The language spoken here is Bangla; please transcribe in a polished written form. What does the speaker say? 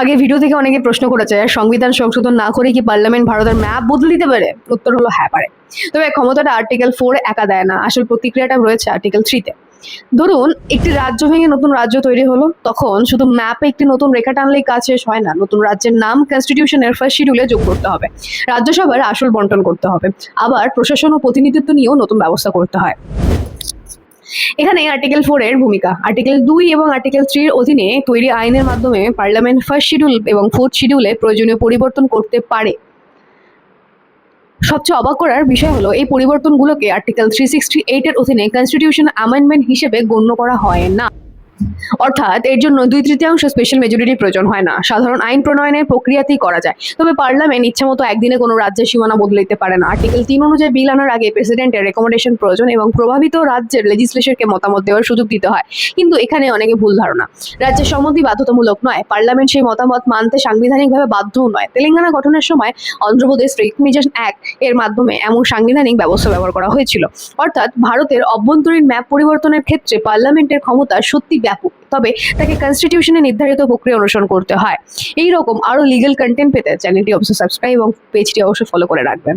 আগে ভিডিও থেকে অনেকে প্রশ্ন করেছে সংবিধান সংশোধন না করে কি পার্লামেন্ট ভারতের ম্যাপ বদলে দিতে পারে? উত্তর হলো হ্যাঁ পারে। তবে ক্ষমতাটা আর্টিকেল 4 একা দেয় না, আসল প্রতিক্রিয়াটা রয়েছে আর্টিকেল 3-তে। ধরুন একটি রাজ্য ভেঙে নতুন রাজ্য তৈরি হলো, তখন শুধু ম্যাপে একটি নতুন রেখা টানলেই কাজ শেষ হয় না। নতুন রাজ্যের নাম কনস্টিটিউশনের ফার্স্ট শিডিউলে যোগ করতে হবে, রাজ্যসভার আসল বন্টন করতে হবে, আবার প্রশাসন ও প্রতিনিধিত্ব নিয়েও নতুন ব্যবস্থা করতে হয়। এখানে আর্টিকেল 4 এর ভূমিকা। আর্টিকেল 2 এবং আর্টিকেল 3 এর অধীনে তৈরি আইনের মাধ্যমে পার্লামেন্ট ফার্স্ট শিডিউল এবং ফোর্থ শিডিউলে প্রয়োজনীয় পরিবর্তন করতে পারে। সবচেয়ে অবাক করার বিষয় হলো এই পরিবর্তনগুলোকে আর্টিকেল 368 এর অধীনে কনস্টিটিউশন অ্যামেন্ডমেন্ট হিসেবে গণ্য করা হয় না। অর্থাৎ এর জন্য 2/3 স্পেশাল মেজরিটির প্রয়োজন হয় না, সাধারণ আইন প্রণয়নের প্রক্রিয়াতেই করা যায়। তবে পার্লামেন্ট ইচ্ছামতো একদিনে কোনো রাজ্যের সীমানা বদলে দিতে পারে না। আর্টিকেল 3 অনুযায়ী বিল আনার আগে প্রেসিডেন্টের রেকমেন্ডেশন প্রয়োজন এবং প্রভাবিত রাজ্যের লেজিসলেশনকে মতামত দেওয়ার সুযোগ দিতে হয়। কিন্তু এখানে অনেকে ভুল ধারণা, রাজ্যের সম্মতি বাধ্যতামূলক নয়, পার্লামেন্ট সেই মতামত মানতে সাংবিধানিকভাবে বাধ্যও নয়। তেলেঙ্গানা গঠনের সময় অন্ধ্রপ্রদেশ রেকগনিশন অ্যাক্ট এর মাধ্যমে এমন সাংবিধানিক ব্যবস্থা ব্যবহার করা হয়েছিল। অর্থাৎ ভারতের অভ্যন্তরীণ ম্যাপ পরিবর্তনের ক্ষেত্রে পার্লামেন্টের ক্ষমতা সত্যি ব্যাপক, তবে তাকে কনস্টিটিউশনে নির্ধারিত প্রক্রিয়া অনুসরণ করতে হয়। এই রকম আরো লিগ্যাল কন্টেন্ট পেতে চ্যানেলটি অবশ্যই সাবস্ক্রাইব এবং পেজটি অবশ্যই ফলো করে রাখবেন।